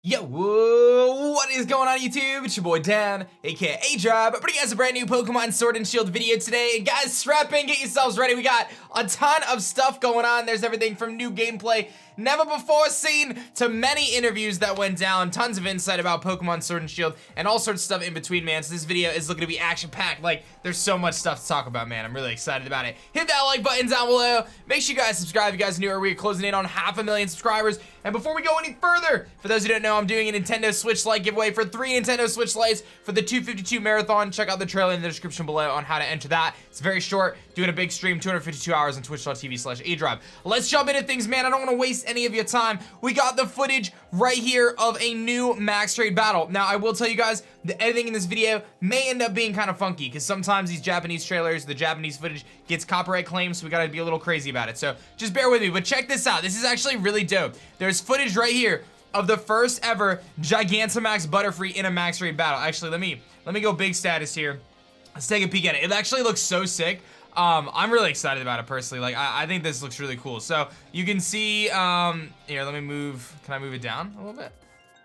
Yo, what is going on YouTube? It's your boy Dan, aka aDrive, bringing you guys a brand new Pokemon Sword and Shield video today. And guys, strap in, get yourselves ready. We got a ton of stuff going on. There's everything from new gameplay, never before seen, to many interviews that went down, tons of insight about Pokemon Sword and Shield, and all sorts of stuff in between, man. So this video is looking to be action-packed. Like, there's so much stuff to talk about, man. I'm really excited about it. Hit that like button down below. Make sure you guys subscribe if you guys are new. We're closing in on 500,000 subscribers. And before we go any further, for those who don't know, I'm doing a Nintendo Switch Lite giveaway for 3 Nintendo Switch Lites for the 252 Marathon. Check out the trailer in the description below on how to enter that. It's very short, doing a big stream, 252 hours on twitch.tv/aDrive. Let's jump into things, man. I don't want to waste any of your time. We got the footage right here of a new max trade battle. Now, I will tell you guys, the editing in this video may end up being kind of funky because sometimes these Japanese trailers, the Japanese footage gets copyright claims, so we gotta be a little crazy about it. So just bear with me, but check this out. This is actually really dope. There's footage right here of the first ever Gigantamax Butterfree in a max raid battle. Actually, let me go big status here. Let's take a peek at it. It actually looks so sick. I'm really excited about it personally. Like, I think this looks really cool. So you can see, here, let me move. Can I move it down a little bit?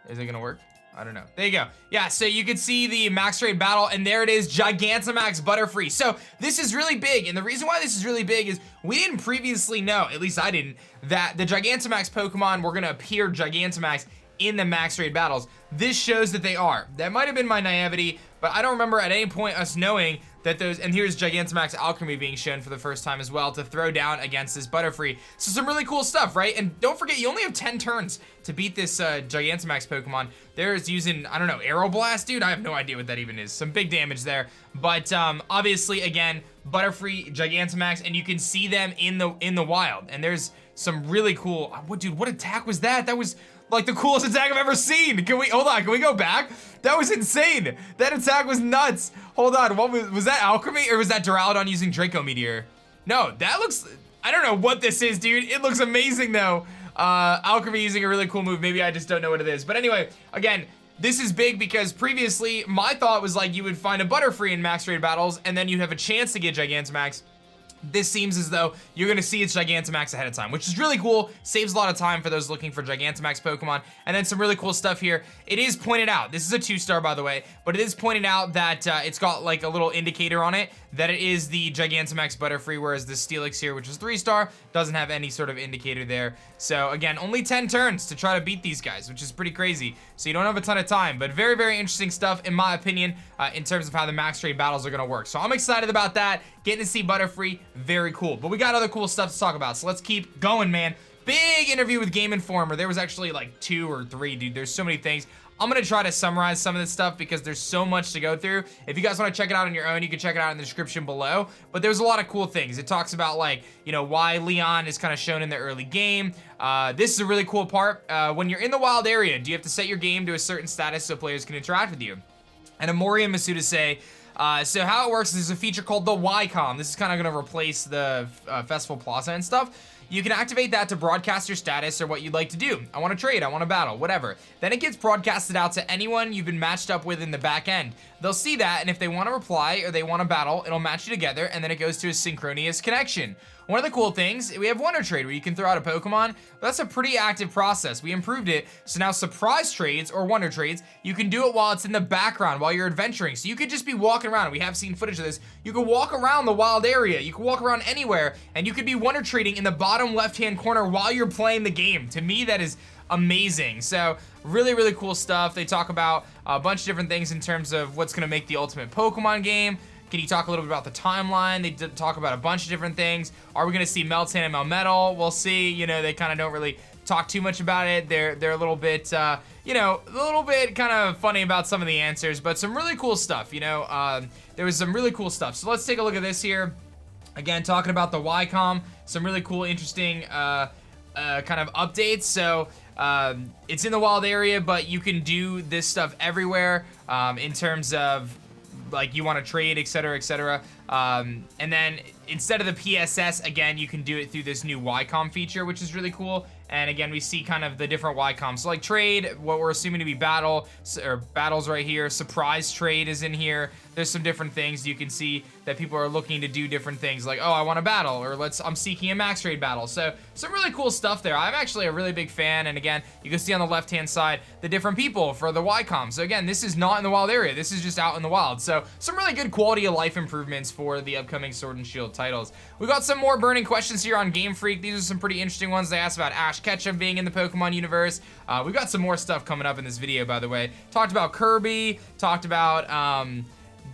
Is it gonna work? I don't know. There you go. Yeah, so you can see the max trade battle, and there it is, Gigantamax Butterfree. So this is really big, and the reason why this is really big is we didn't previously know, at least I didn't, that the Gigantamax Pokemon were gonna appear Gigantamax in the max raid battles. This shows that they are. That might have been my naivety, but I don't remember at any point us knowing that those, and here's Gigantamax Alchemy being shown for the first time as well to throw down against this Butterfree. So some really cool stuff, right? And don't forget, you only have 10 turns to beat this Gigantamax Pokemon. There's using, I don't know, Aero Blast, dude? I have no idea what that even is. Some big damage there. But obviously, again, Butterfree, Gigantamax, and you can see them in the wild. And there's some really cool, dude, what attack was that? That was like the coolest attack I've ever seen. Hold on, can we go back? That was insane. That attack was nuts. Hold on, what was that Alchemy or was that Duraludon using Draco Meteor? No, that looks, I don't know what this is, dude. It looks amazing though. Alchemy using a really cool move. Maybe I just don't know what it is. But anyway, again, this is big because previously my thought was like you would find a Butterfree in max raid battles and then you'd have a chance to get Gigantamax. This seems as though you're gonna see its Gigantamax ahead of time, which is really cool. Saves a lot of time for those looking for Gigantamax Pokemon. And then some really cool stuff here. It is pointed out, this is a 2-star by the way, but it is pointed out that it's got like a little indicator on it that it is the Gigantamax Butterfree, whereas the Steelix here, which is 3-star, doesn't have any sort of indicator there. So again, only 10 turns to try to beat these guys, which is pretty crazy. So you don't have a ton of time, but very, very interesting stuff in my opinion, in terms of how the max trade battles are gonna work. So I'm excited about that. Getting to see Butterfree, very cool. But we got other cool stuff to talk about, so let's keep going, man. Big interview with Game Informer. There was actually like 2 or 3, dude. There's so many things. I'm gonna try to summarize some of this stuff because there's so much to go through. If you guys wanna check it out on your own, you can check it out in the description below. But there's a lot of cool things. It talks about like, you know, why Leon is kind of shown in the early game. This is a really cool part. When you're in the wild area, do you have to set your game to a certain status so players can interact with you? And Amori and Masuda say, so how it works is there's a feature called the YCOM. This is kind of gonna replace the Festival Plaza and stuff. You can activate that to broadcast your status or what you'd like to do. I want to trade, I want to battle, whatever. Then it gets broadcasted out to anyone you've been matched up with in the back end. They'll see that, and if they want to reply or they want to battle, it'll match you together, and then it goes to a synchronous connection. One of the cool things, we have Wonder Trade where you can throw out a Pokemon. That's a pretty active process. We improved it, so now surprise trades or Wonder Trades, you can do it while it's in the background, while you're adventuring. So you could just be walking around, we have seen footage of this. You can walk around the wild area, you can walk around anywhere, and you could be Wonder Trading in the bottom left-hand corner while you're playing the game. To me, that is amazing. So really, really cool stuff. They talk about a bunch of different things in terms of what's gonna make the ultimate Pokemon game. Can you talk a little bit about the timeline? They did talk about a bunch of different things. Are we gonna see Meltan and Melmetal? We'll see. You know, they kind of don't really talk too much about it. They're a little bit, you know, a little bit kind of funny about some of the answers, but some really cool stuff. You know, there was some really cool stuff. So let's take a look at this here. Again, talking about the YCOM, some really cool, interesting kind of updates. So it's in the wild area, but you can do this stuff everywhere in terms of like you want to trade, etc., etc. And then instead of the PSS, again, you can do it through this new YCOM feature, which is really cool. And again, we see kind of the different YCOMs. So like trade, what we're assuming to be battle, or battles right here. Surprise trade is in here. There's some different things. You can see that people are looking to do different things like, oh, I want a battle, or I'm seeking a max trade battle. So some really cool stuff there. I'm actually a really big fan. And again, you can see on the left-hand side, the different people for the YCOM. So again, this is not in the wild area. This is just out in the wild. So some really good quality of life improvements for the upcoming Sword and Shield titles. We got some more burning questions here on Game Freak. These are some pretty interesting ones. They asked about Ash Ketchum being in the Pokemon universe. We've got some more stuff coming up in this video, by the way. Talked about Kirby, talked about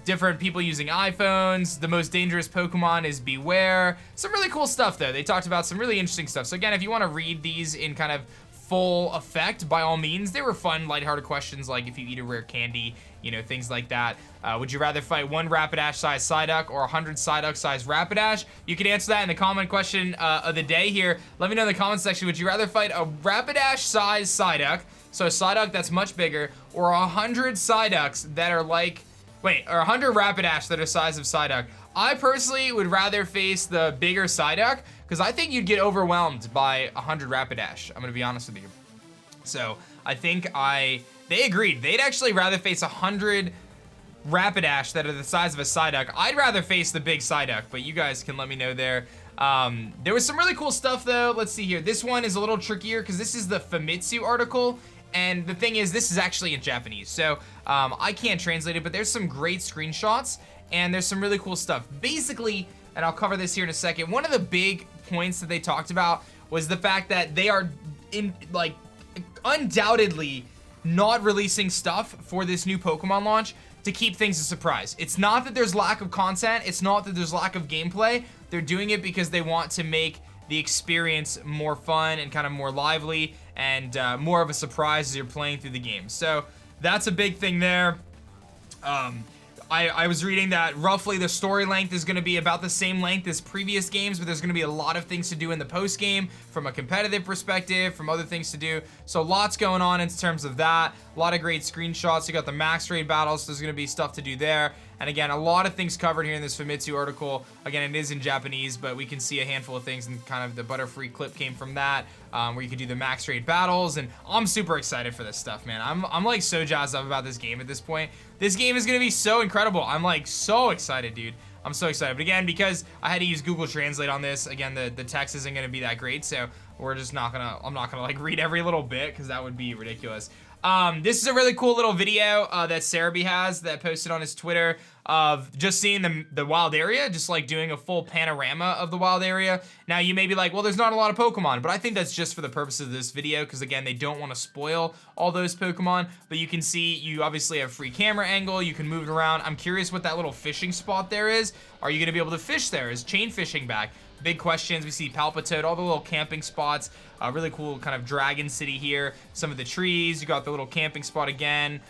different people using iPhones. The most dangerous Pokemon is Beware. Some really cool stuff though. They talked about some really interesting stuff. So again, if you want to read these in kind of full effect, by all means. They were fun, lighthearted questions like if you eat a rare candy, you know, things like that. Would you rather fight one Rapidash sized Psyduck or 100 Psyduck sized Rapidash? You can answer that in the comment question of the day here. Let me know in the comment section, would you rather fight a Rapidash sized Psyduck, so a Psyduck that's much bigger, or 100 Psyducks that are like, or 100 Rapidash that are size of Psyduck? I personally would rather face the bigger Psyduck, because I think you'd get overwhelmed by 100 Rapidash. I'm gonna be honest with you. So I think they agreed. They'd actually rather face 100 Rapidash that are the size of a Psyduck. I'd rather face the big Psyduck, but you guys can let me know there. There was some really cool stuff though. Let's see here. This one is a little trickier because this is the Famitsu article. And the thing is, this is actually in Japanese. So I can't translate it, but there's some great screenshots and there's some really cool stuff. Basically, and I'll cover this here in a second, one of the big points that they talked about was the fact that they are undoubtedly not releasing stuff for this new Pokemon launch to keep things a surprise. It's not that there's lack of content, it's not that there's lack of gameplay. They're doing it because they want to make the experience more fun and kind of more lively and more of a surprise as you're playing through the game. So that's a big thing there. I was reading that roughly the story length is going to be about the same length as previous games, but there's going to be a lot of things to do in the post game from a competitive perspective, from other things to do. So lots going on in terms of that. A lot of great screenshots. You got the max raid battles, so there's going to be stuff to do there. And again, a lot of things covered here in this Famitsu article. Again, it is in Japanese, but we can see a handful of things, and kind of the Butterfree clip came from that, where you could do the max raid battles. And I'm super excited for this stuff, man. I'm like so jazzed up about this game at this point. This game is gonna be so incredible. I'm like so excited, dude. I'm so excited. But again, because I had to use Google Translate on this, again, the text isn't gonna be that great, so we're just not gonna, I'm not gonna like read every little bit because that would be ridiculous. This is a really cool little video that Cerebi has that posted on his Twitter of just seeing the wild area, just like doing a full panorama of the wild area. Now you may be like, well, there's not a lot of Pokemon, but I think that's just for the purpose of this video because again, they don't want to spoil all those Pokemon, but you can see you obviously have free camera angle, you can move it around. I'm curious what that little fishing spot there is. Are you gonna be able to fish there? Is chain fishing back? Big questions. We see Palpitoad, all the little camping spots, really cool kind of dragon city here, some of the trees, you got the little camping spot again,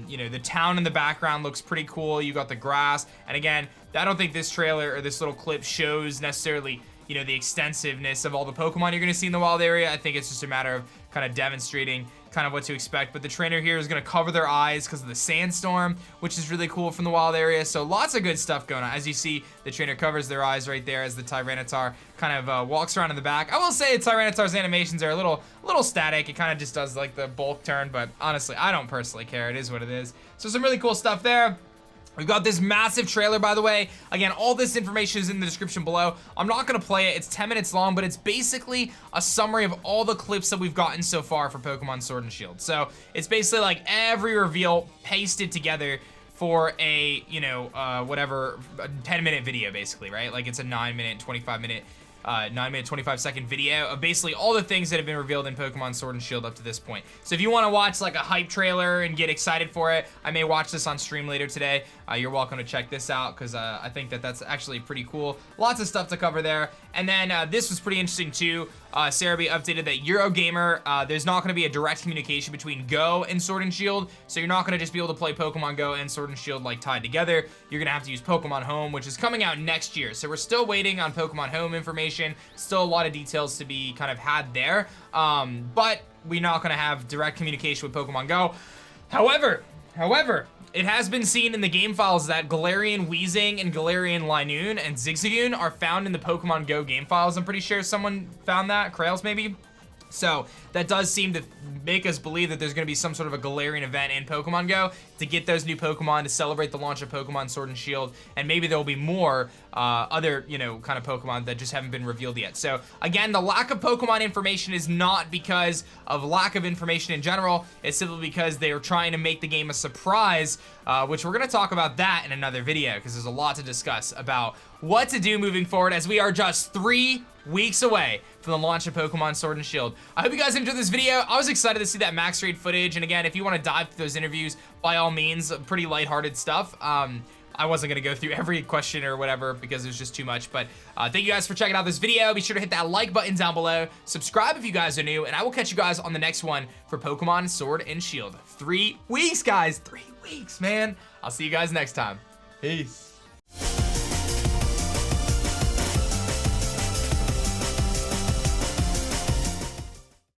you know, the town in the background looks pretty cool, you got the grass, and again, I don't think this trailer or this little clip shows necessarily, you know, the extensiveness of all the Pokemon you're gonna see in the wild area. I think it's just a matter of kind of demonstrating kind of what to expect, but the trainer here is going to cover their eyes because of the sandstorm, which is really cool from the wild area. So lots of good stuff going on. As you see, the trainer covers their eyes right there as the Tyranitar kind of walks around in the back. I will say Tyranitar's animations are a little static. It kind of just does like the bulk turn, but honestly, I don't personally care. It is what it is. So some really cool stuff there. We've got this massive trailer, by the way. Again, all this information is in the description below. I'm not gonna play it, it's 10 minutes long, but it's basically a summary of all the clips that we've gotten so far for Pokemon Sword and Shield. So it's basically like every reveal pasted together for a, you know, whatever, a 10-minute video basically, right? Like it's a 9-minute, 25-minute, 9-minute, 25-second video of basically all the things that have been revealed in Pokemon Sword and Shield up to this point. So if you want to watch like a hype trailer and get excited for it, I may watch this on stream later today. You're welcome to check this out because I think that that's actually pretty cool. Lots of stuff to cover there. And then this was pretty interesting too. Cerebi updated that Eurogamer, there's not going to be a direct communication between Go and Sword and Shield, so you're not going to just be able to play Pokemon Go and Sword and Shield like tied together. You're going to have to use Pokemon Home, which is coming out next year. So we're still waiting on Pokemon Home information. Still a lot of details to be kind of had there, but we're not going to have direct communication with Pokemon Go. However, However, it has been seen in the game files that Galarian Weezing and Galarian Linoon and Zigzagoon are found in the Pokemon Go game files. I'm pretty sure someone found that, Krails maybe? So that does seem to make us believe that there's going to be some sort of a Galarian event in Pokemon Go to get those new Pokemon to celebrate the launch of Pokemon Sword and Shield, and maybe there will be more other, you know, kind of Pokemon that just haven't been revealed yet. So again, the lack of Pokemon information is not because of lack of information in general. It's simply because they are trying to make the game a surprise, which we're going to talk about that in another video because there's a lot to discuss about what to do moving forward as we are just 3 weeks away from the launch of Pokemon Sword and Shield. I hope you guys enjoyed this video. I was excited to see that max raid footage, and again, if you want to dive through those interviews, by all means, pretty lighthearted stuff. I wasn't gonna go through every question or whatever because it was just too much, but thank you guys for checking out this video. Be sure to hit that like button down below, subscribe if you guys are new, and I will catch you guys on the next one for Pokemon Sword and Shield. 3 weeks, guys, 3 weeks, man. I'll see you guys next time. Peace.